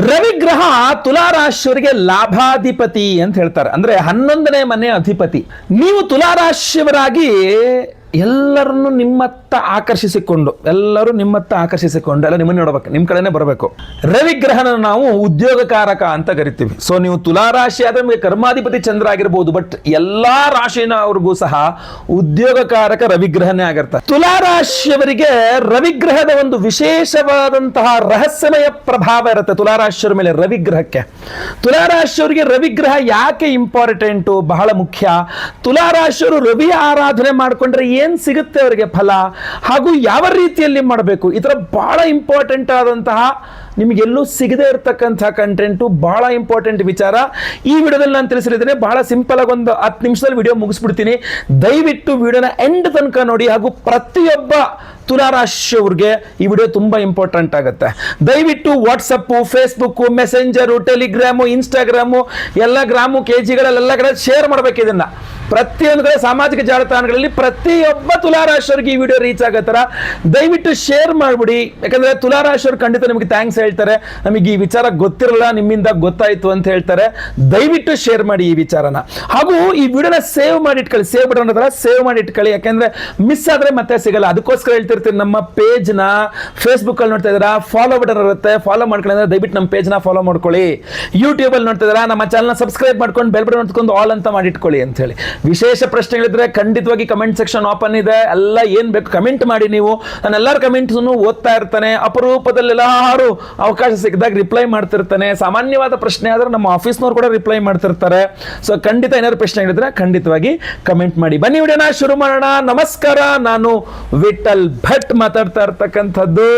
ರವಿಗ್ರಹ ತುಲಾರಾಶಿಯವರಿಗೆ ಲಾಭಾಧಿಪತಿ ಅಂತ ಹೇಳ್ತಾರೆ. ಅಂದ್ರೆ 11ನೇ ಮನೆ ಅಧಿಪತಿ. ನೀವು ತುಲಾರಾಶಿಯವರಾಗಿ ಎಲ್ಲರನ್ನು ನಿಮ್ಮತ್ತ ಆಕರ್ಷಿಸಿಕೊಂಡು ಎಲ್ಲ ನಿಮ್ಮನ್ನು ನೋಡಬೇಕು, ನಿಮ್ಮ ಕಡೆನೇ ಬರಬೇಕು. ರವಿಗ್ರಹನ ನಾವು ಉದ್ಯೋಗಕಾರಕ ಅಂತ ಕರಿತೀವಿ. ಸೊ ನೀವು ತುಲಾರಾಶಿ ಆದ್ರೆ ನಿಮಗೆ ಕರ್ಮಾಧಿಪತಿ ಚಂದ್ರ ಆಗಿರ್ಬೋದು, ಬಟ್ ಎಲ್ಲಾ ರಾಶಿನವ್ರಿಗೂ ಸಹ ಉದ್ಯೋಗಕಾರಕ ರವಿಗ್ರಹನೇ ಆಗಿರ್ತಾರೆ. ತುಲಾರಾಶಿಯವರಿಗೆ ರವಿಗ್ರಹದ ಒಂದು ವಿಶೇಷವಾದಂತಹ ರಹಸ್ಯಮಯ ಪ್ರಭಾವ ಇರುತ್ತೆ ತುಲಾರಾಶಿಯವರ ಮೇಲೆ. ರವಿಗ್ರಹಕ್ಕೆ ತುಲಾರಾಶಿಯವರಿಗೆ ರವಿಗ್ರಹ ಯಾಕೆ ಇಂಪಾರ್ಟೆಂಟು, ಬಹಳ ಮುಖ್ಯ. ತುಲಾರಾಶಿಯವರು ರವಿಯ ಆರಾಧನೆ ಮಾಡಿಕೊಂಡ್ರೆ ಏನ್ ಸಿಗುತ್ತೆ ಅವರಿಗೆ ಫಲ, ಹಾಗೂ ಯಾವ ರೀತಿಯಲ್ಲಿ ಮಾಡಬೇಕು, ಈ ತರ ಬಹಳ ಇಂಪಾರ್ಟೆಂಟ್ ಆದಂತಹ ನಿಮಗೆಲ್ಲೂ ಸಿಗದೇ ಇರತಕ್ಕಂತಹ ಕಂಟೆಂಟು, ಬಹಳ ಇಂಪಾರ್ಟೆಂಟ್ ವಿಚಾರ ಈ ವಿಡಿಯೋದಲ್ಲಿ ನಾನು ತಿಳಿಸಿದ್ದೇನೆ. ಬಹಳ ಸಿಂಪಲ್ ಆಗಿ ಒಂದು 10 ನಿಮಿಷದಲ್ಲಿ ವಿಡಿಯೋ ಮುಗಿಸ್ಬಿಡ್ತೀನಿ. ದಯವಿಟ್ಟು ವಿಡಿಯೋನ ಎಂಡ್ ತನಕ ನೋಡಿ, ಹಾಗೂ ಪ್ರತಿಯೊಬ್ಬ ತುಲಾರಾಶಿಯವ್ರಿಗೆ ಈ ವಿಡಿಯೋ ತುಂಬಾ ಇಂಪಾರ್ಟೆಂಟ್ ಆಗುತ್ತೆ. ದಯವಿಟ್ಟು WhatsApp, Facebook, messenger, Telegram, Instagram, ಎಲ್ಲ ಗ್ರಾಮು, ಕೆಜಿಗಳೆಲ್ಲ ಕಡೆ ಶೇರ್ ಮಾಡ್ಬೇಕು. ಇದನ್ನ ಪ್ರತಿಯೊಂದು ಕಡೆ ಸಾಮಾಜಿಕ ಜಾಲತಾಣಗಳಲ್ಲಿ ಪ್ರತಿಯೊಬ್ಬ ತುಲಾರಾಶಿಯವರಿಗೆ ಈ ವಿಡಿಯೋ ರೀಚ್ ಆಗೋ ಥರ ದಯವಿಟ್ಟು ಶೇರ್ ಮಾಡ್ಬಿಡಿ. ಯಾಕಂದ್ರೆ ತುಲಾರಾಶಿಯವರು ಖಂಡಿತ ನಿಮಗೆ ಥ್ಯಾಂಕ್ಸ್ ಹೇಳ್ತಾರೆ, ನಮಗೆ ಈ ವಿಚಾರ ಗೊತ್ತಿರಲ್ಲ, ನಿಮ್ಮಿಂದ ಗೊತ್ತಾಯ್ತು ಅಂತ ಹೇಳ್ತಾರೆ. ದಯವಿಟ್ಟು ಶೇರ್ ಮಾಡಿ ಈ ವಿಚಾರನ, ಹಾಗೂ ಈ ವಿಡಿಯೋನ ಸೇವ್ ಮಾಡಿ ಇಟ್ಕೊಳ್ಳಿ. ಸೇವ್ ಬಟನ್ ಹತ್ರ ಸೇವ್ ಮಾಡಿ ಇಟ್ಕೊಳ್ಳಿ, ಯಾಕಂದ್ರೆ ಮಿಸ್ ಆದ್ರೆ ಮತ್ತೆ ಸಿಗಲ್ಲ. ಅದಕ್ಕೋಸ್ಕರ ಹೇಳ್ತಿರ್ತೀನಿ, ನಮ್ಮ ಪೇಜ್ನ ಫೇಸ್ಬುಕ್ ಅಲ್ಲಿ ನೋಡ್ತಾ ಇದ್ದೀರಾ, ಫಾಲೋ ಬಟನ್ ಇರುತ್ತೆ, ಫಾಲೋ ಮಾಡ್ಕೊಳ್ಳಿ. ದಯವಿಟ್ಟು ನಮ್ಮ ಪೇಜ್ನ ಫಾಲೋ ಮಾಡ್ಕೊಳ್ಳಿ. ಯೂಟ್ಯೂಬ್ ಅಲ್ಲಿ ನೋಡ್ತಾ ಇದ್ದೀರಾ, ನಮ್ಮ ಚಾನಲ್ನ ಸಬ್ಸ್ಕ್ರೈಬ್ ಮಾಡ್ಕೊಂಡು ಬೆಲ್ ಬಟನ್ ಹೊತ್ಕೊಂಡು ಆಲ್ ಅಂತ ಮಾಡಿ ಇಟ್ಕೊಳ್ಳಿ ಅಂತ ಹೇಳಿ. ವಿಶೇಷ ಪ್ರಶ್ನೆಗಳಿದ್ರೆ ಖಂಡಿತವಾಗಿ ಕಮೆಂಟ್ ಸೆಕ್ಷನ್ ಓಪನ್ ಇದೆ, ಎಲ್ಲ ಏನ್ ಬೇಕು ಕಮೆಂಟ್ ಮಾಡಿ. ನೀವು ನಾನು ಎಲ್ಲರ ಕಮೆಂಟ್ಸ್ ಓದ್ತಾ ಇರ್ತಾನೆ, ಅಪರೂಪದಲ್ಲಿ ಎಲ್ಲಾರು ಅವಕಾಶ ಸಿಕ್ಕಿದಾಗ ರಿಪ್ಲೈ ಮಾಡ್ತಿರ್ತಾನೆ. ಸಾಮಾನ್ಯವಾದ ಪ್ರಶ್ನೆ ಆದ್ರೆ ನಮ್ಮ ಆಫೀಸ್ನವ್ರು ಕೂಡ ರಿಪ್ಲೈ ಮಾಡ್ತಿರ್ತಾರೆ. ಸೊ ಖಂಡಿತ ಏನಾದ್ರು ಪ್ರಶ್ನೆಗಳಿದ್ರೆ ಖಂಡಿತವಾಗಿ ಕಮೆಂಟ್ ಮಾಡಿ. ಬನ್ನಿ ವಿಡಿಯೋನ ಶುರು ಮಾಡೋಣ. ನಮಸ್ಕಾರ, ನಾನು ವಿಠಲ್ ಭಟ್ ಮಾತಾಡ್ತಾ ಇರ್ತಕ್ಕಂಥದ್ದು.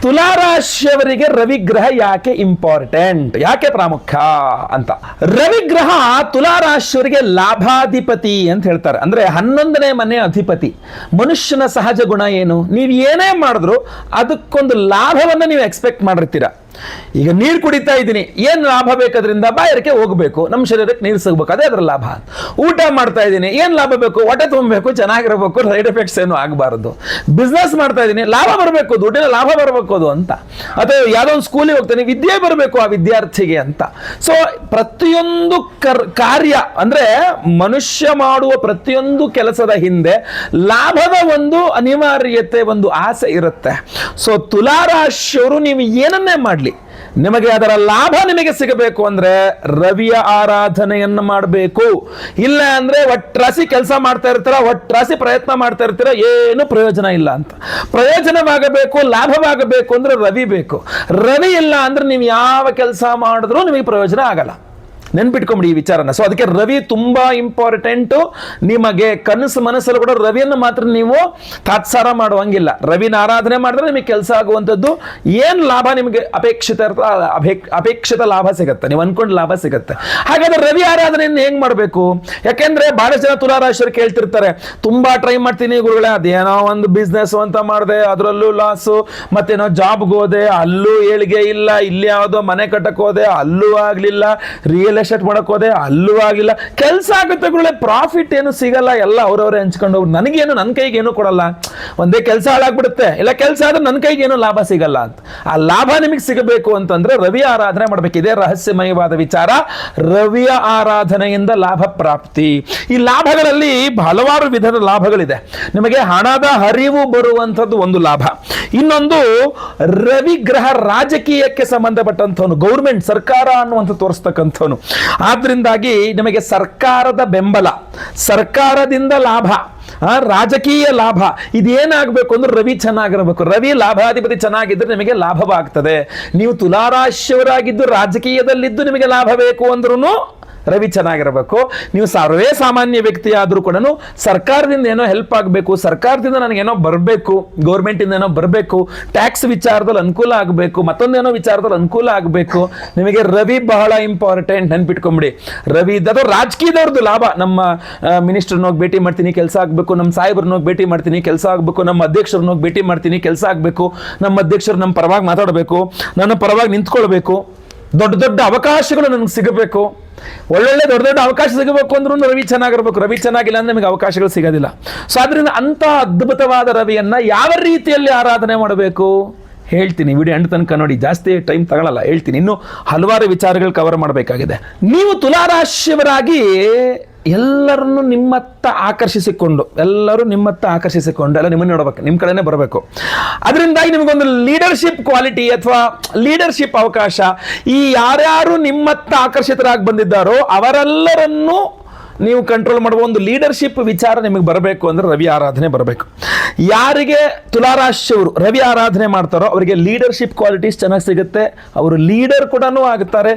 ತುಲಾರಾಶಿಯವರಿಗೆ ರವಿಗ್ರಹ ಯಾಕೆ ಇಂಪಾರ್ಟೆಂಟ್, ಯಾಕೆ ಪ್ರಾಮುಖ್ಯ ಅಂತ. ರವಿಗ್ರಹ ತುಲಾರಾಶಿಯವರಿಗೆ ಲಾಭಾಧಿಪತಿ ಅಂತ ಹೇಳ್ತಾರೆ. ಅಂದ್ರೆ 11ನೇ ಮನೆ ಅಧಿಪತಿ. ಮನುಷ್ಯನ ಸಹಜ ಗುಣ ಏನು, ನೀವು ಏನೇ ಮಾಡಿದ್ರು ಅದಕ್ಕೊಂದು ಲಾಭವನ್ನ ನೀವು ಎಕ್ಸ್ಪೆಕ್ಟ್ ಮಾಡಿರ್ತೀರ. ಈಗ ನೀರು ಕುಡಿತಾ ಇದ್ದೀನಿ, ಏನ್ ಲಾಭ ಬೇಕದ್ರಿಂದ, ಬಾಯಾರಿಕೆ ಹೋಗ್ಬೇಕು, ನಮ್ಮ ಶರೀರಕ್ಕೆ ನೀರು ಸಿಗ್ಬೇಕು, ಅದೇ ಅದರ ಲಾಭ. ಊಟ ಮಾಡ್ತಾ ಇದ್ದೀನಿ, ಏನ್ ಲಾಭ ಬೇಕು, ಹೊಟ್ಟೆ ತುಂಬಬೇಕು, ಚೆನ್ನಾಗಿರ್ಬೇಕು, ಸೈಡ್ ಎಫೆಕ್ಟ್ಸ್ ಏನು ಆಗಬಾರದು. ಬಿಸ್ನೆಸ್ ಮಾಡ್ತಾ ಇದ್ದೀನಿ, ಲಾಭ ಬರಬೇಕು, ದುಡ್ಡಿನ ಲಾಭ ಬರಬೇಕು ಅದು ಅಂತ. ಅಥವಾ ಯಾವುದೋ ಒಂದು ಸ್ಕೂಲಿಗೆ ಹೋಗ್ತಾನೆ, ವಿದ್ಯೆ ಬರಬೇಕು ಆ ವಿದ್ಯಾರ್ಥಿಗೆ ಅಂತ. ಸೊ ಪ್ರತಿಯೊಂದು ಕಾರ್ಯ ಅಂದ್ರೆ ಮನುಷ್ಯ ಮಾಡುವ ಪ್ರತಿಯೊಂದು ಕೆಲಸದ ಹಿಂದೆ ಲಾಭದ ಒಂದು ಅನಿವಾರ್ಯತೆ, ಒಂದು ಆಸೆ ಇರುತ್ತೆ. ಸೊ ತುಲಾರಾಶಿಯವರು ನೀವು ಏನನ್ನೇ ಮಾಡಲಿ, ನಿಮಗೆ ಅದರ ಲಾಭ ನಿಮಗೆ ಸಿಗಬೇಕು ಅಂದ್ರೆ ರವಿಯ ಆರಾಧನೆಯನ್ನು ಮಾಡಬೇಕು. ಇಲ್ಲ ಅಂದ್ರೆ ಒಟ್ರಾಸಿ ಕೆಲಸ ಮಾಡ್ತಾ ಇರ್ತೀರ, ಒಟ್ರಾಸಿ ಪ್ರಯತ್ನ ಮಾಡ್ತಾ ಇರ್ತೀರ, ಏನು ಪ್ರಯೋಜನ ಇಲ್ಲ ಅಂತ. ಪ್ರಯೋಜನವಾಗಬೇಕು, ಲಾಭವಾಗಬೇಕು ಅಂದ್ರೆ ರವಿ ಬೇಕು. ರವಿ ಇಲ್ಲ ಅಂದ್ರೆ ನೀವು ಯಾವ ಕೆಲಸ ಮಾಡಿದ್ರೂ ನಿಮಗೆ ಪ್ರಯೋಜನ ಆಗಲ್ಲ. ನೆನ್ಪಿಟ್ಕೊಂಬಿಡಿ ಈ ವಿಚಾರನ. ಸೊ ಅದಕ್ಕೆ ರವಿ ತುಂಬಾ ಇಂಪಾರ್ಟೆಂಟು. ನಿಮಗೆ ಕನಸು ಮನಸ್ಸಲ್ಲಿ ಕೂಡ ರವಿಯನ್ನು ಮಾತ್ರ ನೀವು ತಾತ್ಸಾರ ಮಾಡುವಂಗಿಲ್ಲ. ರವಿನ ಆರಾಧನೆ ಮಾಡಿದ್ರೆ ನಿಮಗೆ ಕೆಲಸ ಆಗುವಂಥದ್ದು, ಏನ್ ಲಾಭ ನಿಮಗೆ ಅಪೇಕ್ಷಿತ ಲಾಭ ಸಿಗುತ್ತೆ, ನೀವು ಅನ್ಕೊಂಡು ಲಾಭ ಸಿಗುತ್ತೆ. ಹಾಗಾದ್ರೆ ರವಿ ಆರಾಧನೆಯನ್ನು ಹೆಂಗ್ ಮಾಡಬೇಕು? ಯಾಕೆಂದ್ರೆ ಬಹಳಷ್ಟು ಜನ ತುಲಾರಾಶಿಯರು ಕೇಳ್ತಿರ್ತಾರೆ, ತುಂಬಾ ಟ್ರೈ ಮಾಡ್ತೀನಿ ಗುರುಗಳೇ, ಅದೇನೋ ಒಂದು ಬಿಸ್ನೆಸ್ ಅಂತ ಮಾಡಿದೆ, ಅದರಲ್ಲೂ ಲಾಸು, ಮತ್ತೇನೋ ಜಾಬ್ಗೆ ಹೋದೆ, ಅಲ್ಲೂ ಏಳಿಗೆ ಇಲ್ಲ, ಇಲ್ಲಿ ಯಾವುದೋ ಮನೆ ಕಟ್ಟಕ್ಕೆ ಹೋದೆ, ಅಲ್ಲೂ ಆಗ್ಲಿಲ್ಲ, ರಿಯಲ್ ಎಸ್ಟೇಟ್ ಮಾಡಕ್ ಹೋದೆ, ಅಲ್ಲೂ ಆಗಿಲ್ಲ. ಕೆಲಸ ಆಗುತ್ತೆ ಗುರುಗಳೇ, ಪ್ರಾಫಿಟ್ ಏನು ಸಿಗಲ್ಲ, ಎಲ್ಲ ಅವ್ರವ್ರೆ ಹಂಚ್ಕೊಂಡು ಹೋಗ್ರು, ನನಗೇನು ನನ್ನ ಕೈಗೆ ಏನು ಕೊಡಲ್ಲ, ಒಂದೇ ಕೆಲಸ ಹಾಳಾಗ್ಬಿಡುತ್ತೆ, ಇಲ್ಲ ಕೆಲಸ ಆದ್ರೆ ನನ್ನ ಕೈಗೆ ಏನು ಲಾಭ ಸಿಗಲ್ಲ ಅಂತ. ಆ ಲಾಭ ನಿಮಗೆ ಸಿಗಬೇಕು ಅಂತಂದ್ರೆ ರವಿ ಆರಾಧನೆ ಮಾಡ್ಬೇಕು. ಇದೇ ರಹಸ್ಯಮಯವಾದ ವಿಚಾರ. ರವಿಯ ಆರಾಧನೆಯಿಂದ ಲಾಭ ಪ್ರಾಪ್ತಿ. ಈ ಲಾಭಗಳಲ್ಲಿ ಹಲವಾರು ವಿಧದ ಲಾಭಗಳಿದೆ. ನಿಮಗೆ ಹಣದ ಹರಿವು ಬರುವಂಥದ್ದು ಒಂದು ಲಾಭ. ಇನ್ನೊಂದು, ರವಿ ಗ್ರಹ ರಾಜಕೀಯಕ್ಕೆ ಸಂಬಂಧಪಟ್ಟಂಥವನು, ಗೌರ್ಮೆಂಟ್, ಸರ್ಕಾರ ಅನ್ನುವಂಥ ತೋರಿಸ್ತಕ್ಕಂಥವನು. ಆದ್ರಿಂದಾಗಿ ನಿಮಗೆ ಸರ್ಕಾರದ ಬೆಂಬಲ, ಸರ್ಕಾರದಿಂದ ಲಾಭ, ರಾಜಕೀಯ ಲಾಭ, ಇದೇನಾಗಬೇಕು ಅಂದ್ರೆ ರವಿ ಚೆನ್ನಾಗಿರಬೇಕು. ರವಿ ಲಾಭಾಧಿಪತಿ ಚೆನ್ನಾಗಿದ್ರೆ ನಿಮಗೆ ಲಾಭವಾಗ್ತದೆ. ನೀವು ತುಲಾರಾಶಿಯವರಾಗಿದ್ದು ರಾಜಕೀಯದಲ್ಲಿದ್ದು ನಿಮಗೆ ಲಾಭ ಬೇಕು ಅಂದ್ರೂ ರವಿ ಚೆನ್ನಾಗಿರಬೇಕು. ನೀವು ಸರ್ವೇ ಸಾಮಾನ್ಯ ವ್ಯಕ್ತಿ ಆದ್ರೂ ಕೂಡ ಸರ್ಕಾರದಿಂದ ಏನೋ ಹೆಲ್ಪ್ ಆಗಬೇಕು, ಸರ್ಕಾರದಿಂದ ನನಗೇನೋ ಬರಬೇಕು, ಗೌರ್ಮೆಂಟಿಂದ ಏನೋ ಬರಬೇಕು, ಟ್ಯಾಕ್ಸ್ ವಿಚಾರದಲ್ಲಿ ಅನುಕೂಲ ಆಗಬೇಕು, ಮತ್ತೊಂದೇನೋ ವಿಚಾರದಲ್ಲಿ ಅನುಕೂಲ ಆಗಬೇಕು, ನಿಮಗೆ ರವಿ ಬಹಳ ಇಂಪಾರ್ಟೆಂಟ್. ನೆನ್ಪಿಟ್ಕೊಂಬಿಡಿ, ರವಿ ಇದ್ದದು ರಾಜಕೀಯದವ್ರದ್ದು ಲಾಭ. ನಮ್ಮ ಮಿನಿಸ್ಟರ್ನ ಹೋಗಿ ಭೇಟಿ ಮಾಡ್ತೀನಿ, ಕೆಲಸ ಆಗಬೇಕು, ನಮ್ಮ ಸಾಹೇಬ್ರನ್ನ ಹೋಗಿ ಭೇಟಿ ಮಾಡ್ತೀನಿ, ಕೆಲಸ ಆಗಬೇಕು, ನಮ್ಮ ಅಧ್ಯಕ್ಷರನ್ನ ಹೋಗಿ ಭೇಟಿ ಮಾಡ್ತೀನಿ, ಕೆಲಸ ಆಗಬೇಕು, ನಮ್ಮ ಅಧ್ಯಕ್ಷರು ನಮ್ಮ ಪರವಾಗಿ ಮಾತಾಡಬೇಕು, ನನ್ನ ಪರವಾಗಿ ನಿಂತ್ಕೊಳ್ಬೇಕು, ದೊಡ್ಡ ದೊಡ್ಡ ಅವಕಾಶಗಳು ನನಗೆ ಸಿಗಬೇಕು, ಒಳ್ಳೊಳ್ಳೆ ದೊಡ್ಡ ದೊಡ್ಡ ಅವಕಾಶ ಸಿಗಬೇಕು ಅಂದ್ರೂ ರವಿ ಚೆನ್ನಾಗಿರ್ಬೇಕು. ರವಿ ಚೆನ್ನಾಗಿಲ್ಲ ಅಂದ್ರೆ ನಿಮಗೆ ಅವಕಾಶಗಳು ಸಿಗೋದಿಲ್ಲ. ಸೊ ಆದ್ರಿಂದ ಅಂತ ಅದ್ಭುತವಾದ ರವಿಯನ್ನ ಯಾವ ರೀತಿಯಲ್ಲಿ ಆರಾಧನೆ ಮಾಡಬೇಕು, ಹೇಳ್ತೀನಿ, ವಿಡಿಯೋ ಎಂಡ್ ತನಕ ನೋಡಿ, ಜಾಸ್ತಿ ಟೈಮ್ ತಗೊಳ್ಳಲ್ಲ, ಹೇಳ್ತೀನಿ. ಇನ್ನು ಹಲವಾರು ವಿಚಾರಗಳು ಕವರ್ ಮಾಡಬೇಕಾಗಿದೆ. ನೀವು ತುಲಾರಾಶಿಯವರಾಗಿ ಎಲ್ಲರನ್ನು ನಿಮ್ಮತ್ತ ಆಕರ್ಷಿಸಿಕೊಂಡು ಎಲ್ಲ ನಿಮ್ಮನ್ನು ನೋಡಬೇಕು, ನಿಮ್ಮ ಕಡೆನೇ ಬರಬೇಕು. ಅದರಿಂದಾಗಿ ನಿಮಗೊಂದು ಲೀಡರ್ಶಿಪ್ ಕ್ವಾಲಿಟಿ ಅಥವಾ ಲೀಡರ್ಶಿಪ್ ಅವಕಾಶ, ಈ ಯಾರ್ಯಾರು ನಿಮ್ಮತ್ತ ಆಕರ್ಷಿತರಾಗಿ ಬಂದಿದ್ದಾರೋ ಅವರೆಲ್ಲರನ್ನೂ ನೀವು ಕಂಟ್ರೋಲ್ ಮಾಡುವ ಒಂದು ಲೀಡರ್ಶಿಪ್ ವಿಚಾರ ನಿಮಗೆ ಬರಬೇಕು ಅಂದರೆ ರವಿ ಆರಾಧನೆ ಬರಬೇಕು. ಯಾರಿಗೆ ತುಲಾರಾಶಿಯವರು ರವಿ ಆರಾಧನೆ ಮಾಡ್ತಾರೋ ಅವರಿಗೆ ಲೀಡರ್ಶಿಪ್ ಕ್ವಾಲಿಟೀಸ್ ಚೆನ್ನಾಗಿ ಸಿಗುತ್ತೆ, ಅವರು ಲೀಡರ್ ಕೂಡ ಆಗುತ್ತಾರೆ,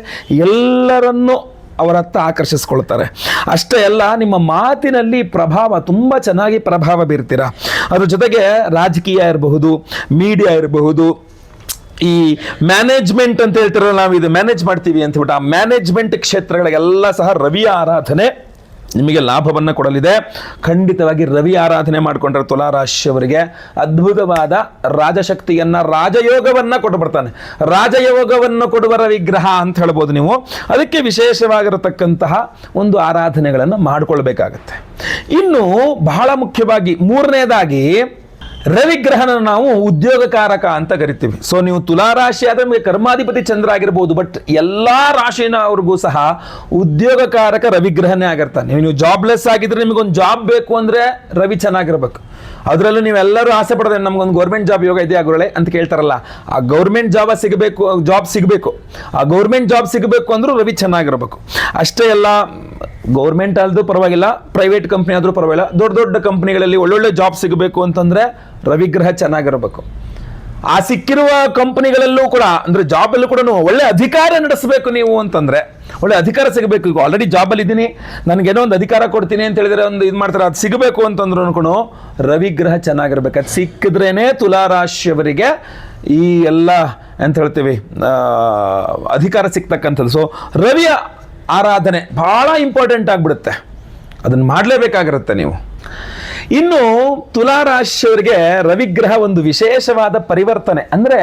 ಎಲ್ಲರನ್ನೂ ಅವರತ್ತ ಆಕರ್ಷಿಸ್ಕೊಳ್ತಾರೆ. ಅಷ್ಟೇ ಅಲ್ಲ, ನಿಮ್ಮ ಮಾತಿನಲ್ಲಿ ತುಂಬ ಚೆನ್ನಾಗಿ ಪ್ರಭಾವ ಬೀರ್ತೀರ. ಅದ್ರ ಜೊತೆಗೆ ರಾಜಕೀಯ ಇರಬಹುದು, ಮೀಡಿಯಾ ಇರಬಹುದು, ಈ ಮ್ಯಾನೇಜ್ಮೆಂಟ್ ಅಂತ ಹೇಳ್ತಿರಲ್ಲ, ನಾವು ಇದು ಮ್ಯಾನೇಜ್ ಮಾಡ್ತೀವಿ ಅಂತ ಹೇಳ್ಬಿಟ್ಟು, ಆ ಮ್ಯಾನೇಜ್ಮೆಂಟ್ ಕ್ಷೇತ್ರಗಳಿಗೆಲ್ಲ ಸಹ ರವಿಯ ಆರಾಧನೆ ನಿಮಗೆ ಲಾಭವನ್ನು ಕೊಡಲಿದೆ. ಖಂಡಿತವಾಗಿ ರವಿ ಆರಾಧನೆ ಮಾಡಿಕೊಂಡ್ರೆ ತುಲಾರಾಶಿಯವರಿಗೆ ಅದ್ಭುತವಾದ ರಾಜಶಕ್ತಿಯನ್ನು, ರಾಜಯೋಗವನ್ನು ಕೊಟ್ಟು ಬರ್ತಾನೆ. ರಾಜಯೋಗವನ್ನು ಕೊಡುವ ರವಿಗ್ರಹ ಅಂತ ಹೇಳ್ಬೋದು ನೀವು. ಅದಕ್ಕೆ ವಿಶೇಷವಾಗಿರತಕ್ಕಂತಹ ಒಂದು ಆರಾಧನೆಗಳನ್ನು ಮಾಡಿಕೊಳ್ಬೇಕಾಗತ್ತೆ. ಇನ್ನು ಬಹಳ ಮುಖ್ಯವಾಗಿ ಮೂರನೇದಾಗಿ ರವಿಗ್ರಹನ ನಾವು ಉದ್ಯೋಗಕಾರಕ ಅಂತ ಕರಿತೀವಿ. ಸೊ ನೀವು ತುಲಾರಾಶಿ ಆದರೆ ನಿಮಗೆ ಕರ್ಮಾಧಿಪತಿ ಚಂದ್ರ ಆಗಿರ್ಬೋದು, ಬಟ್ ಎಲ್ಲ ರಾಶಿನವ್ರಿಗೂ ಸಹ ಉದ್ಯೋಗಕಾರಕ ರವಿಗ್ರಹನೇ ಆಗಿರ್ತಾನೆ. ನೀವು ಜಾಬ್ಲೆಸ್ ಆಗಿದ್ರೆ ನಿಮಗೊಂದು ಜಾಬ್ ಬೇಕು ಅಂದರೆ ರವಿ ಚೆನ್ನಾಗಿರ್ಬೇಕು. ಅದರಲ್ಲೂ ನೀವೆಲ್ಲರೂ ಆಸೆ ಪಡೋದು ನಮಗೊಂದು ಗೌರ್ಮೆಂಟ್ ಜಾಬ್ ಯೋಗ ಇದೆಯಾ ಗುರುಗಳೇ ಅಂತ ಕೇಳ್ತಾರಲ್ಲ, ಆ ಗೌರ್ಮೆಂಟ್ ಜಾಬ್ ಸಿಗಬೇಕು ಅಂದ್ರೂ ರವಿ ಚೆನ್ನಾಗಿರ್ಬೇಕು. ಅಷ್ಟೇ ಅಲ್ಲ, ಗೌರ್ಮೆಂಟ್ ಆದ್ರೂ ಪರವಾಗಿಲ್ಲ, ಪ್ರೈವೇಟ್ ಕಂಪ್ನಿ ಆದರೂ ಪರವಾಗಿಲ್ಲ, ದೊಡ್ಡ ದೊಡ್ಡ ಕಂಪ್ನಿಗಳಲ್ಲಿ ಒಳ್ಳೊಳ್ಳೆ ಜಾಬ್ ಸಿಗಬೇಕು ಅಂತಂದರೆ ರವಿಗ್ರಹ ಚೆನ್ನಾಗಿರಬೇಕು. ಆ ಸಿಕ್ಕಿರುವ ಕಂಪನಿಗಳಲ್ಲೂ ಕೂಡ ಅಂದರೆ ಜಾಬಲ್ಲೂ ಕೂಡ ಒಳ್ಳೆ ಅಧಿಕಾರ ನಡೆಸಬೇಕು ನೀವು ಅಂತಂದರೆ, ಒಳ್ಳೆ ಅಧಿಕಾರ ಸಿಗಬೇಕು. ಈಗ ಆಲ್ರೆಡಿ ಜಾಬಲ್ಲಿ ಇದ್ದೀನಿ, ನನಗೇನೋ ಒಂದು ಅಧಿಕಾರ ಕೊಡ್ತೀನಿ ಅಂತ ಹೇಳಿದರೆ ಒಂದು ಇದು ಮಾಡ್ತಾರೆ, ಅದು ಸಿಗಬೇಕು ಅಂತಂದ್ರೂ ಅನ್ಕೊಂಡು ರವಿಗ್ರಹ ಚೆನ್ನಾಗಿರ್ಬೇಕು. ಅದು ಸಿಕ್ಕಿದ್ರೇ ತುಲಾರಾಶಿಯವರಿಗೆ ಈ ಎಲ್ಲ ಅಂತ ಹೇಳ್ತೀವಿ ಅಧಿಕಾರ ಸಿಗ್ತಕ್ಕಂಥದ್ದು. ಸೊ ರವಿಯ ಆರಾಧನೆ ಬಹಳ ಇಂಪಾರ್ಟೆಂಟ್ ಆಗಿಬಿಡುತ್ತೆ, ಅದನ್ನು ಮಾಡಲೇಬೇಕಾಗಿರುತ್ತೆ ನೀವು. ಇನ್ನು ತುಲಾರಾಶಿಯವರಿಗೆ ರವಿಗ್ರಹ ಒಂದು ವಿಶೇಷವಾದ ಪರಿವರ್ತನೆ ಅಂದರೆ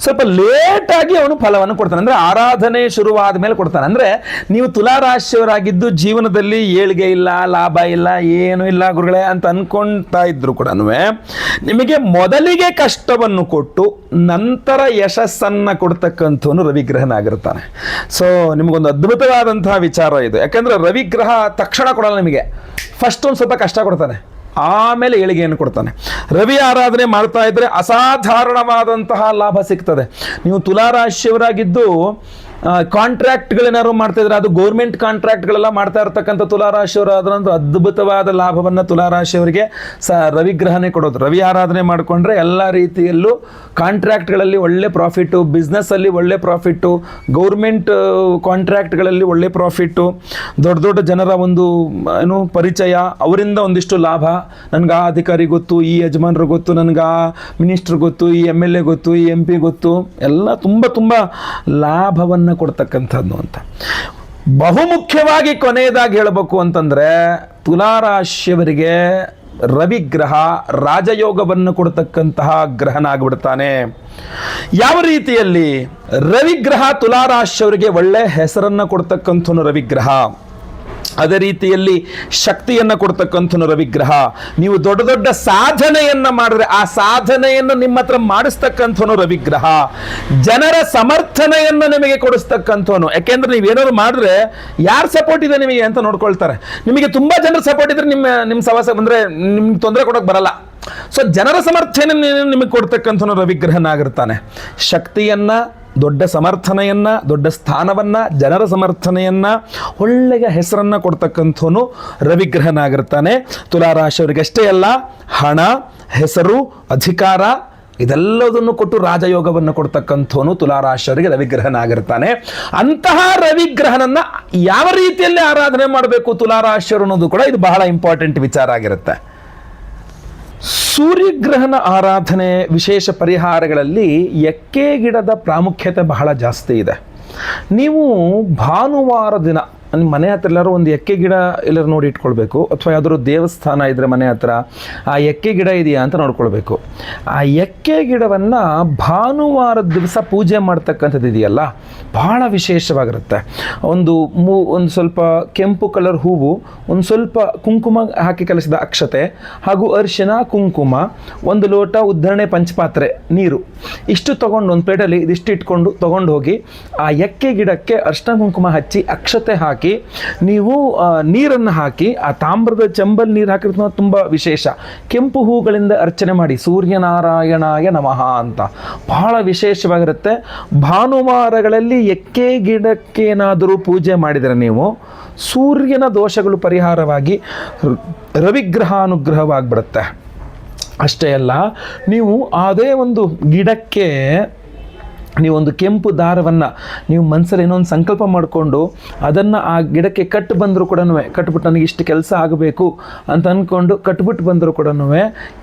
ಸ್ವಲ್ಪ ಲೇಟಾಗಿ ಅವನು ಫಲವನ್ನು ಕೊಡ್ತಾನೆ. ಅಂದರೆ ಆರಾಧನೆ ಶುರುವಾದ ಮೇಲೆ ಕೊಡ್ತಾನೆ. ಅಂದರೆ ನೀವು ತುಲಾರಾಶಿಯವರಾಗಿದ್ದು ಜೀವನದಲ್ಲಿ ಏಳಿಗೆ ಇಲ್ಲ, ಲಾಭ ಇಲ್ಲ, ಏನೂ ಇಲ್ಲ ಗುರುಗಳೇ ಅಂತ ಅನ್ಕೊಳ್ತಾ ಇದ್ರು ಕೂಡ ನಿಮಗೆ ಮೊದಲಿಗೆ ಕಷ್ಟವನ್ನು ಕೊಟ್ಟು ನಂತರ ಯಶಸ್ಸನ್ನು ಕೊಡ್ತಕ್ಕಂಥವನು ರವಿಗ್ರಹನಾಗಿರ್ತಾನೆ. ಸೊ ನಿಮಗೊಂದು ಅದ್ಭುತವಾದಂತಹ ವಿಚಾರ ಇದು. ಯಾಕೆಂದರೆ ರವಿಗ್ರಹ ತಕ್ಷಣ ಕೊಡಲ್ಲ ನಿಮಗೆ, ಫಸ್ಟ್ ಒಂದು ಸ್ವಲ್ಪ ಕಷ್ಟ ಕೊಡ್ತಾನೆ, ಆಮೇಲೆ ಏಳಿಗೆಯನ್ನು ಕೊಡ್ತಾನೆ. ರವಿ ಆರಾಧನೆ ಮಾಡ್ತಾ ಇದ್ರೆ ಅಸಾಧಾರಣವಾದಂತಹ ಲಾಭ ಸಿಗ್ತದೆ. ನೀವು ತುಲಾರಾಶಿಯವರಾಗಿದ್ದು ಕಾಂಟ್ರಾಕ್ಟ್ಗಳೇನಾದ್ರು ಮಾಡ್ತಾ ಇದ್ರೆ, ಅದು ಗೌರ್ಮೆಂಟ್ ಕಾಂಟ್ರಾಕ್ಟ್ಗಳೆಲ್ಲ ಮಾಡ್ತಾ ಇರ್ತಕ್ಕಂಥ ತುಲಾರಾಶಿಯವರಾದ್ರಂತೂ ಅದ್ಭುತವಾದ ಲಾಭವನ್ನು ತುಲಾರಾಶಿಯವರಿಗೆ ರವಿಗ್ರಹನೇ ಕೊಡೋದು. ರವಿ ಆರಾಧನೆ ಮಾಡಿಕೊಂಡ್ರೆ ಎಲ್ಲ ರೀತಿಯಲ್ಲೂ ಕಾಂಟ್ರಾಕ್ಟ್ಗಳಲ್ಲಿ ಒಳ್ಳೆ ಪ್ರಾಫಿಟ್ಟು, ಬಿಸ್ನೆಸ್ಸಲ್ಲಿ ಒಳ್ಳೆ ಪ್ರಾಫಿಟ್ಟು, ಗೌರ್ಮೆಂಟ್ ಕಾಂಟ್ರಾಕ್ಟ್ಗಳಲ್ಲಿ ಒಳ್ಳೆ ಪ್ರಾಫಿಟ್ಟು, ದೊಡ್ಡ ದೊಡ್ಡ ಜನರ ಒಂದು ಪರಿಚಯ, ಅವರಿಂದ ಒಂದಿಷ್ಟು ಲಾಭ. ನನಗೆ ಆ ಅಧಿಕಾರಿ ಗೊತ್ತು, ಈ ಯಜಮಾನರು ಗೊತ್ತು, ನನಗೆ ಆ ಮಿನಿಸ್ಟ್ರ್ ಗೊತ್ತು, ಈ MLA ಗೊತ್ತು, ಈ MP ಗೊತ್ತು, ಎಲ್ಲ ತುಂಬ ಲಾಭವನ್ನು ಕೊಡ್ತಕ್ಕಂಥದ್ದು ಅಂತ. ಬಹುಮುಖ್ಯವಾಗಿ ಕೊನೆಯದಾಗಿ ಹೇಳಬೇಕು ಅಂತಂದ್ರೆ ತುಲಾರಾಶಿಯವರಿಗೆ ರವಿಗ್ರಹ ರಾಜಯೋಗವನ್ನು ಕೊಡ್ತಕ್ಕಂತಹ ಗ್ರಹನಾಗ್ಬಿಡ್ತಾನೆ. ಯಾವ ರೀತಿಯಲ್ಲಿ? ರವಿಗ್ರಹ ತುಲಾರಾಶಿಯವರಿಗೆ ಒಳ್ಳೆ ಹೆಸರನ್ನು ಕೊಡ್ತಕ್ಕಂಥನು ರವಿಗ್ರಹ, ಅದೇ ರೀತಿಯಲ್ಲಿ ಶಕ್ತಿಯನ್ನು ಕೊಡ್ತಕ್ಕಂಥನು ರವಿಗ್ರಹ. ನೀವು ದೊಡ್ಡ ದೊಡ್ಡ ಸಾಧನೆಯನ್ನು ಮಾಡಿದ್ರೆ ಆ ಸಾಧನೆಯನ್ನು ನಿಮ್ಮ ಹತ್ರ ಮಾಡಿಸ್ತಕ್ಕಂಥವನು ರವಿಗ್ರಹ. ಜನರ ಸಮರ್ಥನೆಯನ್ನು ನಿಮಗೆ ಕೊಡಿಸ್ತಕ್ಕಂಥವನು. ಯಾಕೆಂದ್ರೆ ನೀವೇನಾದ್ರು ಮಾಡಿದ್ರೆ ಯಾರು ಸಪೋರ್ಟ್ ಇದೆ ನಿಮಗೆ ಅಂತ ನೋಡ್ಕೊಳ್ತಾರೆ. ನಿಮಗೆ ತುಂಬಾ ಜನರ ಸಪೋರ್ಟ್ ಇದ್ರೆ ನಿಮ್ಮ ಸವಾಸ ಬಂದ್ರೆ ನಿಮ್ಗೆ ತೊಂದರೆ ಕೊಡೋಕೆ ಬರಲ್ಲ. ಸೊ ಜನರ ಸಮರ್ಥನೆ ನಿಮಗೆ ಕೊಡ್ತಕ್ಕಂಥವನು ರವಿಗ್ರಹನಾಗಿರ್ತಾನೆ. ಶಕ್ತಿಯನ್ನ, ದೊಡ್ಡ ಸಮರ್ಥನೆಯನ್ನು, ದೊಡ್ಡ ಸ್ಥಾನವನ್ನು, ಜನರ ಸಮರ್ಥನೆಯನ್ನು, ಒಳ್ಳೆಯ ಹೆಸರನ್ನು ಕೊಡ್ತಕ್ಕಂಥವನು ರವಿಗ್ರಹನಾಗಿರ್ತಾನೆ. ತುಲಾರಾಶಿಯವರಿಗೆ ಅಷ್ಟೇ ಅಲ್ಲ, ಹಣ, ಹೆಸರು, ಅಧಿಕಾರ ಇದೆಲ್ಲದನ್ನು ಕೊಟ್ಟು ರಾಜಯೋಗವನ್ನು ಕೊಡ್ತಕ್ಕಂಥವನು ತುಲಾರಾಶಿಯವರಿಗೆ ರವಿಗ್ರಹನಾಗಿರ್ತಾನೆ. ಅಂತಹ ರವಿಗ್ರಹನನ್ನು ಯಾವ ರೀತಿಯಲ್ಲಿ ಆರಾಧನೆ ಮಾಡಬೇಕು ತುಲಾರಾಶಿಯವರು ಅನ್ನೋದು ಕೂಡ ಇದು ಬಹಳ ಇಂಪಾರ್ಟೆಂಟ್ ವಿಚಾರ ಆಗಿರುತ್ತೆ. ಸೂರ್ಯಗ್ರಹಣ ಆರಾಧನೆ ವಿಶೇಷ ಪರಿಹಾರಗಳಲ್ಲಿ ಎಕ್ಕೆ ಗಿಡದ ಪ್ರಾಮುಖ್ಯತೆ ಬಹಳ ಜಾಸ್ತಿ ಇದೆ. ನೀವು ಭಾನುವಾರ ದಿನ ನಿಮ್ಮ ಮನೆ ಹತ್ರ ಎಲ್ಲರೂ ಒಂದು ಎಕ್ಕೆ ಗಿಡ ಎಲ್ಲರೂ ನೋಡಿ ಇಟ್ಕೊಳ್ಬೇಕು, ಅಥವಾ ಯಾವ್ದಾದ್ರು ದೇವಸ್ಥಾನ ಇದ್ದರೆ ಮನೆ ಹತ್ರ ಆ ಎಕ್ಕೆ ಗಿಡ ಇದೆಯಾ ಅಂತ ನೋಡ್ಕೊಳ್ಬೇಕು. ಆ ಎಕ್ಕೆ ಗಿಡವನ್ನು ಭಾನುವಾರದ ದಿವಸ ಪೂಜೆ ಮಾಡ್ತಕ್ಕಂಥದ್ದು ಇದೆಯಲ್ಲ, ಬಹಳ ವಿಶೇಷವಾಗಿರುತ್ತೆ. ಒಂದು ಸ್ವಲ್ಪ ಕೆಂಪು ಕಲರ್ ಹೂವು, ಒಂದು ಸ್ವಲ್ಪ ಕುಂಕುಮ ಹಾಕಿ ಕಲಸಿದ ಅಕ್ಷತೆ ಹಾಗೂ ಅರಿಶಿನ ಕುಂಕುಮ, ಒಂದು ಲೋಟ ಉದ್ಧರಣೆ ಪಂಚಪಾತ್ರೆ ನೀರು, ಇಷ್ಟು ತೊಗೊಂಡು ಒಂದು ಪ್ಲೇಟಲ್ಲಿ ಇದಿಷ್ಟು ಇಟ್ಕೊಂಡು ತೊಗೊಂಡು ಹೋಗಿ ಆ ಎಕ್ಕೆ ಗಿಡಕ್ಕೆ ಅರಿಶಿನ ಕುಂಕುಮ ಹಚ್ಚಿ ಅಕ್ಷತೆ ಹಾಕಿ ನೀವು ನೀರನ್ನು ಹಾಕಿ ಆ ತಾಮ್ರದ ಚೆಂಬಲ್ಲಿ ನೀರು ಹಾಕಿರೋದು ತುಂಬ ವಿಶೇಷ. ಕೆಂಪು ಹೂಗಳಿಂದ ಅರ್ಚನೆ ಮಾಡಿ ಸೂರ್ಯನಾರಾಯಣಾಯ ನಮಃ ಅಂತ ಬಹಳ ವಿಶೇಷವಾಗಿರುತ್ತೆ. ಭಾನುವಾರಗಳಲ್ಲಿ ಎಕ್ಕೆ ಗಿಡಕ್ಕೇನಾದರೂ ಪೂಜೆ ಮಾಡಿದರೆ ನೀವು ಸೂರ್ಯನ ದೋಷಗಳು ಪರಿಹಾರವಾಗಿ ರವಿಗ್ರಹ ಅನುಗ್ರಹವಾಗಿಬಿಡುತ್ತೆ. ಅಷ್ಟೇ ಅಲ್ಲ, ನೀವು ಅದೇ ಒಂದು ಗಿಡಕ್ಕೆ ನೀವೊಂದು ಕೆಂಪು ದಾರವನ್ನು ನೀವು ಮನಸ್ಸಲ್ಲಿ ಏನೋ ಸಂಕಲ್ಪ ಮಾಡಿಕೊಂಡು ಅದನ್ನು ಆ ಗಿಡಕ್ಕೆ ಕಟ್ಟು ಬಂದರೂ ಕೂಡ, ಕಟ್ಬಿಟ್ಟು ನನಗೆ ಇಷ್ಟು ಕೆಲಸ ಆಗಬೇಕು ಅಂತ ಅಂದ್ಕೊಂಡು ಕಟ್ಬಿಟ್ಟು ಬಂದರೂ ಕೂಡ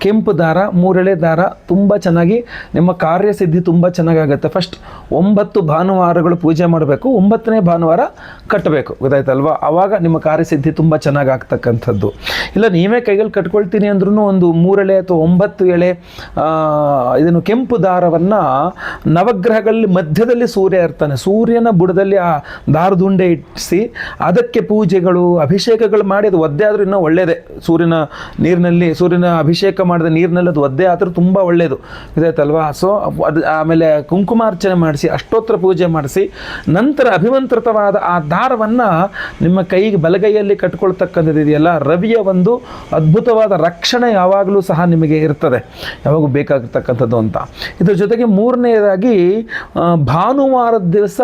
ಕೆಂಪು ದಾರ, 3 ಎಳೆ ದಾರ ತುಂಬ ಚೆನ್ನಾಗಿ ನಿಮ್ಮ ಕಾರ್ಯಸಿದ್ಧಿ ತುಂಬ ಚೆನ್ನಾಗಾಗುತ್ತೆ. ಫಸ್ಟ್ 9 ಭಾನುವಾರಗಳು ಪೂಜೆ ಮಾಡಬೇಕು, 9ನೇ ಭಾನುವಾರ ಕಟ್ಟಬೇಕು, ಗೊತ್ತಾಯ್ತಲ್ವ? ಆವಾಗ ನಿಮ್ಮ ಕಾರ್ಯಸಿದ್ಧಿ ತುಂಬ ಚೆನ್ನಾಗಿ ಆಗ್ತಕ್ಕಂಥದ್ದು. ಇಲ್ಲ ನೀವೇ ಕೈಯಲ್ಲಿ ಕಟ್ಕೊಳ್ತೀನಿ ಅಂದ್ರೂ ಒಂದು 3 ಎಳೆ ಅಥವಾ 9 ಎಳೆ ಇದನ್ನು ಕೆಂಪು ದಾರವನ್ನು ನವಗ್ರಹ ಮಧ್ಯದಲ್ಲಿ ಸೂರ್ಯ ಇರ್ತಾನೆ, ಸೂರ್ಯನ ಬುಡದಲ್ಲಿ ಆ ದಾರದುಂಡೆ ಇಟ್ಟಿಸಿ ಅದಕ್ಕೆ ಪೂಜೆಗಳು ಅಭಿಷೇಕಗಳು ಮಾಡಿ, ಅದು ಒದ್ದೆ ಆದರೂ ಇನ್ನೂ ಒಳ್ಳೆಯದೇ. ಸೂರ್ಯನ ಅಭಿಷೇಕ ಮಾಡಿದ ನೀರಿನಲ್ಲಿ ಅದು ಒದ್ದೆ ಆದರೂ ತುಂಬ ಒಳ್ಳೆಯದು, ಇದಾಯ್ತಲ್ವಾ? ಸೊ ಅದು ಆಮೇಲೆ ಕುಂಕುಮಾರ್ಚನೆ ಮಾಡಿಸಿ ಅಷ್ಟೋತ್ತರ ಪೂಜೆ ಮಾಡಿಸಿ ನಂತರ ಅಭಿಮಂತ್ರಿತವಾದ ಆ ದಾರವನ್ನು ನಿಮ್ಮ ಕೈಗೆ ಬಲಗೈಯಲ್ಲಿ ಕಟ್ಕೊಳ್ತಕ್ಕಂಥದ್ದು ಇದೆಯಲ್ಲ, ರವಿಯ ಒಂದು ಅದ್ಭುತವಾದ ರಕ್ಷಣೆ ಯಾವಾಗಲೂ ಸಹ ನಿಮಗೆ ಇರ್ತದೆ, ಯಾವಾಗೂ ಬೇಕಾಗಿರ್ತಕ್ಕಂಥದ್ದು ಅಂತ. ಇದ್ರ ಜೊತೆಗೆ 3ನೇದಾಗಿ ಭಾನುವಾರದ ದಿವಸ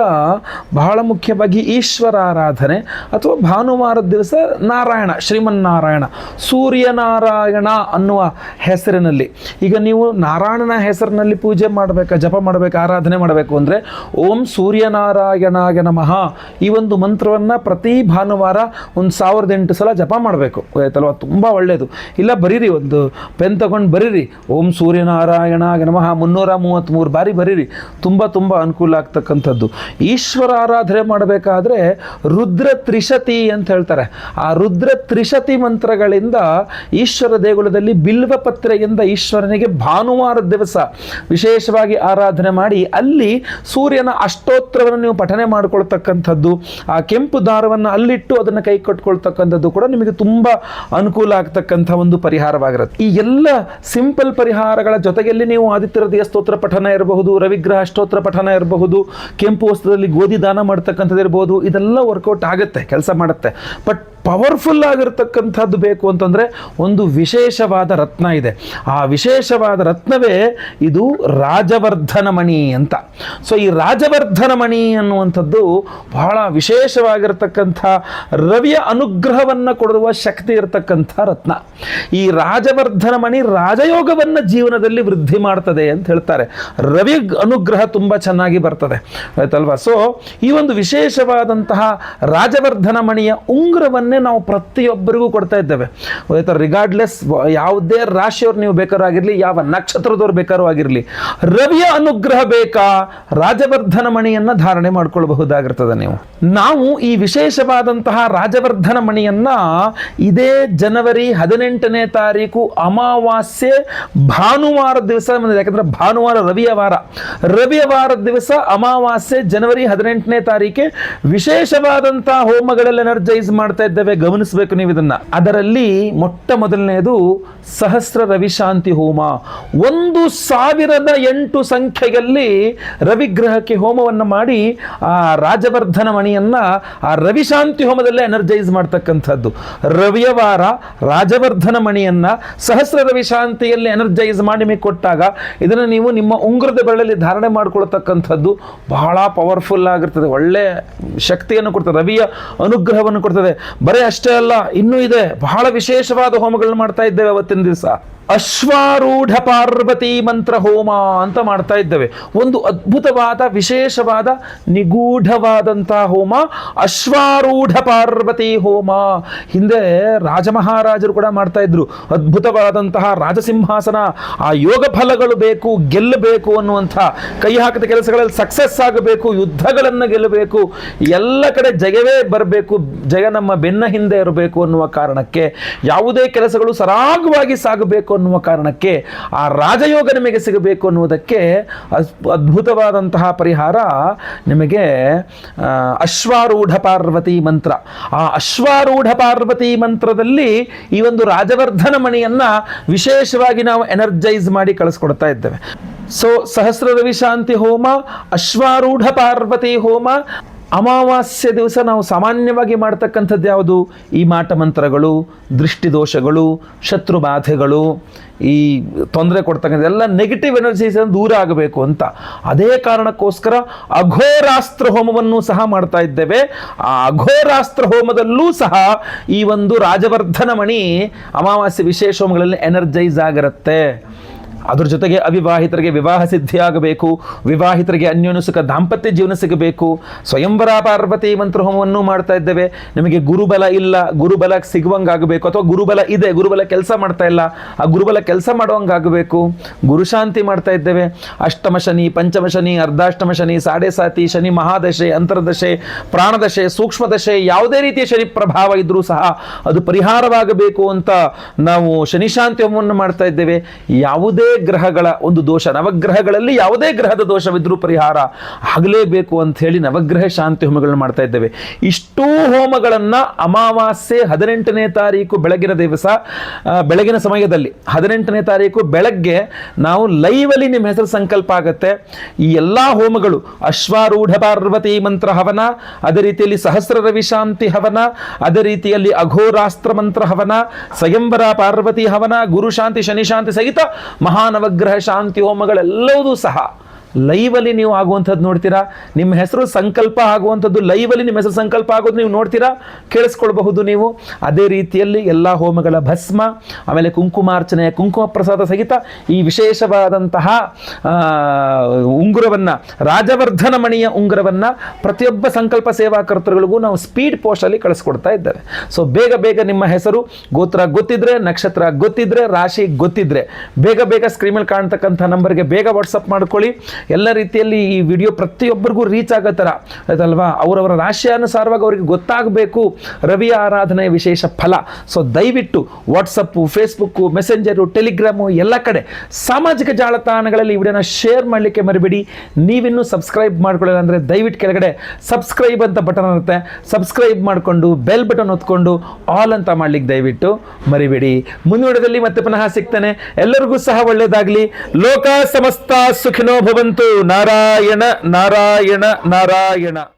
ಬಹಳ ಮುಖ್ಯವಾಗಿ ಈಶ್ವರ ಆರಾಧನೆ, ಅಥವಾ ಭಾನುವಾರದ ದಿವಸ ನಾರಾಯಣ, ಶ್ರೀಮನ್ನಾರಾಯಣ, ಸೂರ್ಯನಾರಾಯಣ ಅನ್ನುವ ಹೆಸರಿನಲ್ಲಿ. ಈಗ ನೀವು ನಾರಾಯಣನ ಹೆಸರಿನಲ್ಲಿ ಪೂಜೆ ಮಾಡಬೇಕು, ಜಪ ಮಾಡಬೇಕು, ಆರಾಧನೆ ಮಾಡಬೇಕು ಅಂದರೆ ಓಂ ಸೂರ್ಯನಾರಾಯಣಾಯ ನಮಃ ಈ ಒಂದು ಮಂತ್ರವನ್ನು ಪ್ರತಿ ಭಾನುವಾರ ಒಂದು 1008 ಸಲ ಜಪ ಮಾಡಬೇಕು, ಆಯ್ತಲ್ವ? ತುಂಬ ಒಳ್ಳೆಯದು. ಇಲ್ಲ ಬರೀರಿ, ಒಂದು ಪೆನ್ ತಗೊಂಡು ಬರೀರಿ, ಓಂ ಸೂರ್ಯನಾರಾಯಣಾಯ ನಮಃ 333 ಬಾರಿ ಬರೀರಿ, ತುಂಬ ಅನುಕೂಲ ಆಗ್ತಕ್ಕಂಥದ್ದು. ಈಶ್ವರ ಆರಾಧನೆ ಮಾಡಬೇಕಾದ್ರೆ ರುದ್ರ ತ್ರಿಶತಿ ಅಂತ ಹೇಳ್ತಾರೆ. ಆ ರುದ್ರ ತ್ರಿಶತಿ ಮಂತ್ರಗಳಿಂದ ಈಶ್ವರ ದೇಗುಲದಲ್ಲಿ ಬಿಲ್ವ ಪತ್ರೆಯಿಂದ ಈಶ್ವರನಿಗೆ ಭಾನುವಾರದ ದಿವಸ ವಿಶೇಷವಾಗಿ ಆರಾಧನೆ ಮಾಡಿ ಅಲ್ಲಿ ಸೂರ್ಯನ ಅಷ್ಟೋತ್ತರವನ್ನು ನೀವು ಪಠನೆ ಮಾಡಿಕೊಳ್ತಕ್ಕಂಥದ್ದು, ಆ ಕೆಂಪು ದಾರವನ್ನು ಅಲ್ಲಿಟ್ಟು ಅದನ್ನು ಕೈ ಕಟ್ಕೊಳ್ತಕ್ಕಂಥದ್ದು ಕೂಡ ನಿಮಗೆ ತುಂಬ ಅನುಕೂಲ ಆಗ್ತಕ್ಕಂಥ ಒಂದು ಪರಿಹಾರವಾಗಿರುತ್ತೆ. ಈ ಎಲ್ಲ ಸಿಂಪಲ್ ಪರಿಹಾರಗಳ ಜೊತೆಯಲ್ಲಿ ನೀವು ಆದಿತ್ಯ ಹೃದಯ ಸ್ತೋತ್ರ ಪಠನ ಇರಬಹುದು, ರವಿಗ್ರಹ ಸ್ತೋತ್ರ ಪಠನ ಇರಬಹುದು, ಕೆಂಪು ವಸ್ತ್ರದಲ್ಲಿ ಗೋಧಿ ದಾನ ಮಾಡ್ತಕ್ಕಂಥದ್ದು ಇರಬಹುದು, ಇದೆಲ್ಲ ವರ್ಕೌಟ್ ಆಗುತ್ತೆ, ಕೆಲಸ ಮಾಡುತ್ತೆ. ಬಟ್ ಪವರ್ಫುಲ್ ಆಗಿರ್ತಕ್ಕಂಥದ್ದು ಬೇಕು ಅಂತಂದರೆ ಒಂದು ವಿಶೇಷವಾದ ರತ್ನ ಇದೆ. ಆ ವಿಶೇಷವಾದ ರತ್ನವೇ ಇದು ರಾಜವರ್ಧನ ಮಣಿ ಅಂತ. ಸೊ ಈ ರಾಜವರ್ಧನ ಮಣಿ ಅನ್ನುವಂಥದ್ದು ಬಹಳ ವಿಶೇಷವಾಗಿರ್ತಕ್ಕಂಥ ರವಿಯ ಅನುಗ್ರಹವನ್ನು ಕೊಡುವ ಶಕ್ತಿ ಇರತಕ್ಕಂಥ ರತ್ನ. ಈ ರಾಜವರ್ಧನ ಮಣಿ ರಾಜಯೋಗವನ್ನು ಜೀವನದಲ್ಲಿ ವೃದ್ಧಿ ಮಾಡ್ತದೆ ಅಂತ ಹೇಳ್ತಾರೆ. ರವಿ ಅನುಗ್ರಹ ತುಂಬ ಚೆನ್ನಾಗಿ ಬರ್ತದೆ, ಆಯ್ತಲ್ವಾ? ಸೊ ಈ ಒಂದು ವಿಶೇಷವಾದಂತಹ ರಾಜವರ್ಧನ ಮಣಿಯ ಉಂಗುರವನ್ನು ನಾವು ಪ್ರತಿಯೊಬ್ಬರಿಗೂ ಕೊಡ್ತಾ ಇದ್ದೇವೆ, ರಿಗಾರ್ಡ್ಲೆಸ್ ಯಾವುದೇ ರಾಶಿಯವ್ರು ನೀವು ಬೇಕಾದ್ರೂ ಆಗಿರಲಿ, ಯಾವ ನಕ್ಷತ್ರದವ್ರು ಬೇಕಾದ್ರೂ ಆಗಿರಲಿ, ರವಿಯ ಅನುಗ್ರಹ ಬೇಕಾ, ರಾಜವರ್ಧನ ಮಣಿಯನ್ನು ಧಾರಣೆ ಮಾಡ್ಕೊಳ್ಬಹುದಾಗಿರ್ತದೆ. ನಾವು ಈ ವಿಶೇಷವಾದಂತಹ ರಾಜವರ್ಧನ ಮಣಿಯನ್ನ ಇದೇ ಜನವರಿ 18ನೇ ತಾರೀಕು ಅಮಾವಾಸ್ಯೆ ಭಾನುವಾರ ದಿವಸ, ಯಾಕಂದ್ರೆ ಭಾನುವಾರ ರವಿಯ ವಾರದ ದಿವಸ ಅಮಾವಾಸ್ಯೆ ಜನವರಿ 18ನೇ ತಾರೀಕೆ ವಿಶೇಷವಾದಂತಹ ಹೋಮಗಳಲ್ಲಿ ಎನರ್ಜೈಸ್ ಮಾಡ್ತಾ ಇದ್ದೇವೆ. ಗಮನಿಸಬೇಕು ನೀವು ಇದನ್ನ. ಅದರಲ್ಲಿ ಮೊಟ್ಟ ಮೊದಲನೆಯದು ಸಹಸ್ರ ರವಿಶಾಂತಿ ಹೋಮ. 1008 ಸಂಖ್ಯೆಯಲ್ಲಿ ರವಿಗ್ರಹಕ್ಕೆ ಹೋಮವನ್ನು ಮಾಡಿ ಆ ರಾಜವರ್ಧನ ಮಣಿಯನ್ನ ಆ ರವಿಶಾಂತಿ ಹೋಮದಲ್ಲೇ ಎನರ್ಜೈಸ್ ಮಾಡ್ತಕ್ಕಂಥದ್ದು. ರವಿಯ ವಾರ ರಾಜವರ್ಧನ ಮಣಿಯನ್ನ ಸಹಸ್ರ ರವಿಶಾಂತಿಯಲ್ಲಿ ಎನರ್ಜೈಸ್ ಮಾಡಿ ನಿಮಗೆ ಕೊಟ್ಟಾಗ ಇದನ್ನು ನೀವು ನಿಮ್ಮ ಉಂಗುರದ ಬೆರಳಲ್ಲಿ ಧಾರಣೆ ಮಾಡಿಕೊಳ್ತಕ್ಕಂಥದ್ದು ಬಹಳ ಪವರ್ಫುಲ್ ಆಗಿರ್ತದೆ, ಒಳ್ಳೆ ಶಕ್ತಿಯನ್ನು ಕೊಡ್ತದೆ, ರವಿಯ ಅನುಗ್ರಹವನ್ನು ಕೊಡ್ತದೆ. ಬರೀ ಅಷ್ಟೇ ಅಲ್ಲ, ಇನ್ನೂ ಇದೆ, ಬಹಳ ವಿಶೇಷವಾದ ಹೋಮಗಳನ್ನು ಮಾಡ್ತಾ ಇದ್ದೇವೆ ಅವತ್ತಿನ ದಿವಸ. ಅಶ್ವಾರೂಢ ಪಾರ್ವತಿ ಮಂತ್ರ ಹೋಮ ಅಂತ ಮಾಡ್ತಾ ಇದ್ದೇವೆ. ಒಂದು ಅದ್ಭುತವಾದ ವಿಶೇಷವಾದ ನಿಗೂಢವಾದಂತಹ ಹೋಮ ಅಶ್ವಾರೂಢ ಪಾರ್ವತಿ ಹೋಮ. ಹಿಂದೆ ರಾಜಮಹಾರಾಜರು ಕೂಡ ಮಾಡ್ತಾ ಇದ್ರು. ಅದ್ಭುತವಾದಂತಹ ರಾಜಸಿಂಹಾಸನ, ಆ ಯೋಗ ಫಲಗಳು ಬೇಕು, ಗೆಲ್ಲಬೇಕು ಅನ್ನುವಂಥ, ಕೈ ಹಾಕಿದ ಕೆಲಸಗಳಲ್ಲಿ ಸಕ್ಸಸ್ ಆಗಬೇಕು, ಯುದ್ಧಗಳನ್ನು ಗೆಲ್ಲಬೇಕು, ಎಲ್ಲ ಕಡೆ ಜಯವೇ ಬರಬೇಕು, ಜಯ ನಮ್ಮ ಬೆನ್ನ ಹಿಂದೆ ಇರಬೇಕು ಅನ್ನುವ ಕಾರಣಕ್ಕೆ, ಯಾವುದೇ ಕೆಲಸಗಳು ಸರಾಗವಾಗಿ ಸಾಗಬೇಕು ಅನ್ನುವ ಕಾರಣಕ್ಕೆ, ಆ ರಾಜಯೋಗ ನಿಮಗೆ ಸಿಗಬೇಕು ಅನ್ನುವುದಕ್ಕೆ ಅದ್ಭುತವಾದಂತಹ ಪರಿಹಾರ ನಿಮಗೆ ಅಶ್ವಾರೂಢ ಪಾರ್ವತಿ ಮಂತ್ರ. ಆ ಅಶ್ವಾರೂಢ ಪಾರ್ವತಿ ಮಂತ್ರದಲ್ಲಿ ಈ ಒಂದು ರಾಜವರ್ಧನ ಮಣಿಯನ್ನ ವಿಶೇಷವಾಗಿ ನಾವು ಎನರ್ಜೈಸ್ ಮಾಡಿ ಕಳಿಸ್ಕೊಡ್ತಾ ಇದ್ದೇವೆ. ಸೊ ಸಹಸ್ರ ರವಿ ಶಾಂತಿ ಹೋಮ, ಅಶ್ವಾರೂಢ ಪಾರ್ವತಿ ಹೋಮ. ಅಮಾವಾಸ್ಯೆ ದಿವಸ ನಾವು ಸಾಮಾನ್ಯವಾಗಿ ಮಾಡ್ತಕ್ಕಂಥದ್ದು ಯಾವುದು? ಈ ಮಾಟ ಮಂತ್ರಗಳು, ದೃಷ್ಟಿದೋಷಗಳು, ಶತ್ರುಬಾಧೆಗಳು, ಈ ತೊಂದರೆ ಕೊಡ್ತಕ್ಕಂಥ ಎಲ್ಲ ನೆಗೆಟಿವ್ ಎನರ್ಜೀಸ್ ದೂರ ಆಗಬೇಕು ಅಂತ. ಅದೇ ಕಾರಣಕ್ಕೋಸ್ಕರ ಅಘೋರಾಸ್ತ್ರ ಹೋಮವನ್ನು ಸಹ ಮಾಡ್ತಾ ಇದ್ದೇವೆ. ಆ ಅಘೋರಾಸ್ತ್ರ ಹೋಮದಲ್ಲೂ ಸಹ ಈ ಒಂದು ರಾಜವರ್ಧನ ಮಣಿ ಅಮಾವಾಸ್ಯೆ ವಿಶೇಷ ಹೋಮಗಳಲ್ಲಿ ಎನರ್ಜೈಸ್ ಆಗಿರುತ್ತೆ. ಅದ್ರ ಜೊತೆಗೆ ಅವಿವಾಹಿತರಿಗೆ ವಿವಾಹ ಸಿದ್ಧಿಯಾಗಬೇಕು, ವಿವಾಹಿತರಿಗೆ ಅನ್ಯೋನ್ಯ ಸುಖ ದಾಂಪತ್ಯ ಜೀವನ ಸಿಗಬೇಕು. ಸ್ವಯಂವರ ಪಾರ್ವತಿ ಮಂತ್ರ ಹೋಮವನ್ನು ಮಾಡ್ತಾ ಇದ್ದೇವೆ. ನಿಮಗೆ ಗುರುಬಲ ಇಲ್ಲ, ಗುರುಬಲ ಸಿಗುವಂಗಾಗಬೇಕು, ಅಥವಾ ಗುರುಬಲ ಇದೆ, ಗುರುಬಲ ಕೆಲಸ ಮಾಡ್ತಾ ಇಲ್ಲ, ಆ ಗುರುಬಲ ಕೆಲಸ ಮಾಡುವಂಗಾಗಬೇಕು. ಗುರುಶಾಂತಿ ಮಾಡ್ತಾ ಇದ್ದೇವೆ. ಅಷ್ಟಮ ಶನಿ, ಪಂಚಮ ಶನಿ, ಅರ್ಧಾಷ್ಟಮ ಶನಿ, ಸಾಡೆ ಸಾತಿ ಶನಿ, ಮಹಾದಶೆ, ಅಂತರ್ದಶೆ, ಪ್ರಾಣದಶೆ, ಸೂಕ್ಷ್ಮದಶೆ, ಯಾವುದೇ ರೀತಿಯ ಶನಿ ಪ್ರಭಾವ ಇದ್ರೂ ಸಹ ಅದು ಪರಿಹಾರವಾಗಬೇಕು ಅಂತ ನಾವು ಶನಿಶಾಂತಿ ಹೋಮವನ್ನು ಮಾಡ್ತಾ ಇದ್ದೇವೆ. ಯಾವುದೇ ಗ್ರಹಗಳ ಒಂದು ದೋಷ, ನವಗ್ರಹಗಳಲ್ಲಿ ಯಾವುದೇ ಗ್ರಹದ ದೋಷವಿದ್ರೂ ಪರಿಹಾರ ಆಗಲೇಬೇಕು ಅಂತ ಹೇಳಿ ನವಗ್ರಹ ಶಾಂತಿ ಹೋಮಗಳನ್ನು ಮಾಡ್ತಾ ಇದ್ದೇವೆ. ಇಷ್ಟೂ ಹೋಮಗಳನ್ನ ಅಮಾವಾಸ್ಯೆ 18ನೇ ತಾರೀಕು ಬೆಳಗಿನ ದಿವಸ, ಬೆಳಗಿನ ಸಮಯದಲ್ಲಿ 18ನೇ ತಾರೀಕು ಬೆಳಗ್ಗೆ ನಾವು ಲೈವಲ್ಲಿ ನಿಮ್ಮ ಹೆಸರು ಸಂಕಲ್ಪ ಆಗುತ್ತೆ. ಈ ಎಲ್ಲಾ ಹೋಮಗಳು ಅಶ್ವಾರೂಢ ಪಾರ್ವತಿ ಮಂತ್ರ ಹವನ, ಅದೇ ರೀತಿಯಲ್ಲಿ ಸಹಸ್ರ ರವಿ ಶಾಂತಿ ಹವನ, ಅದೇ ರೀತಿಯಲ್ಲಿ ಅಘೋರಾಸ್ತ್ರ ಮಂತ್ರ ಹವನ, ಸ್ವಯಂವರ ಪಾರ್ವತಿ ಹವನ, ಗುರು ಶಾಂತಿ, ಶನಿ ಶಾಂತಿ ಸಹಿತ ಮಹಾನವಗ್ರಹ ಶಾಂತಿ ಹೋಮಗಳೆಲ್ಲವೂ ಸಹ ಲೈವಲ್ಲಿ ನೀವು ಆಗುವಂಥದ್ದು ನೋಡ್ತೀರಾ. ನಿಮ್ಮ ಹೆಸರು ಸಂಕಲ್ಪ ಆಗುವಂಥದ್ದು ಲೈವಲ್ಲಿ ನಿಮ್ಮ ಹೆಸರು ಸಂಕಲ್ಪ ಆಗೋದು ನೀವು ನೋಡ್ತೀರಾ, ಕೇಳಿಸ್ಕೊಳ್ಬಹುದು ನೀವು. ಅದೇ ರೀತಿಯಲ್ಲಿ ಎಲ್ಲ ಹೋಮಗಳ ಭಸ್ಮ, ಆಮೇಲೆ ಕುಂಕುಮಾರ್ಚನೆ, ಕುಂಕುಮ ಪ್ರಸಾದ ಸಹಿತ ಈ ವಿಶೇಷವಾದಂತಹ ಉಂಗುರವನ್ನು, ರಾಜವರ್ಧನ ಮಣಿಯ ಉಂಗುರವನ್ನು ಪ್ರತಿಯೊಬ್ಬ ಸಂಕಲ್ಪ ಸೇವಾಕರ್ತರುಗಳಿಗೂ ನಾವು ಸ್ಪೀಡ್ ಪೋಸ್ಟಲ್ಲಿ ಕಳಿಸ್ಕೊಡ್ತಾ ಇದ್ದೇವೆ. ಸೊ ಬೇಗ ಬೇಗ ನಿಮ್ಮ ಹೆಸರು, ಗೋತ್ರ ಗೊತ್ತಿದ್ರೆ, ನಕ್ಷತ್ರ ಗೊತ್ತಿದ್ರೆ, ರಾಶಿ ಗೊತ್ತಿದ್ರೆ ಬೇಗ ಬೇಗ ಸ್ಕ್ರೀನಲ್ಲಿ ಕಾಣ್ತಕ್ಕಂಥ ನಂಬರ್ಗೆ ಬೇಗ ವಾಟ್ಸಪ್ ಮಾಡ್ಕೊಳ್ಳಿ. ಎಲ್ಲ ರೀತಿಯಲ್ಲಿ ಈ ವಿಡಿಯೋ ಪ್ರತಿಯೊಬ್ಬರಿಗೂ ರೀಚ್ ಆಗೋ ಥರ ಆಯ್ತಲ್ವಾ, ಅವರವರ ರಾಶಿಯಾನುಸಾರವಾಗಿ ಅವರಿಗೆ ಗೊತ್ತಾಗಬೇಕು ರವಿಯ ಆರಾಧನೆಯ ವಿಶೇಷ ಫಲ. ಸೊ ದಯವಿಟ್ಟು ವಾಟ್ಸಪ್ಪು, ಫೇಸ್ಬುಕ್ಕು, ಮೆಸೆಂಜರು, ಟೆಲಿಗ್ರಾಮು ಎಲ್ಲ ಕಡೆ ಸಾಮಾಜಿಕ ಜಾಲತಾಣಗಳಲ್ಲಿ ಈ ವಿಡಿಯೋನ ಶೇರ್ ಮಾಡಲಿಕ್ಕೆ ಮರಿಬೇಡಿ. ನೀವಿನ್ನೂ ಸಬ್ಸ್ಕ್ರೈಬ್ ಮಾಡ್ಕೊಳ್ಳಿಲ್ಲ ಅಂದರೆ ದಯವಿಟ್ಟು ಕೆಳಗಡೆ ಸಬ್ಸ್ಕ್ರೈಬ್ ಅಂತ ಬಟನ್ ಇರುತ್ತೆ, ಸಬ್ಸ್ಕ್ರೈಬ್ ಮಾಡಿಕೊಂಡು ಬೆಲ್ ಬಟನ್ ಒತ್ಕೊಂಡು ಆಲ್ ಅಂತ ಮಾಡ್ಲಿಕ್ಕೆ ದಯವಿಟ್ಟು ಮರಿಬೇಡಿ. ಮುಂದಿನ ಮತ್ತೆ ಪುನಃ ಸಿಗ್ತಾನೆ. ಎಲ್ಲರಿಗೂ ಸಹ ಒಳ್ಳೆಯದಾಗಲಿ. ಲೋಕ ಸಮಸ್ತ ಸುಖಿನೋ ಭವಂತು. ನಾರಾಯಣ ನಾರಾಯಣ ನಾರಾಯಣ.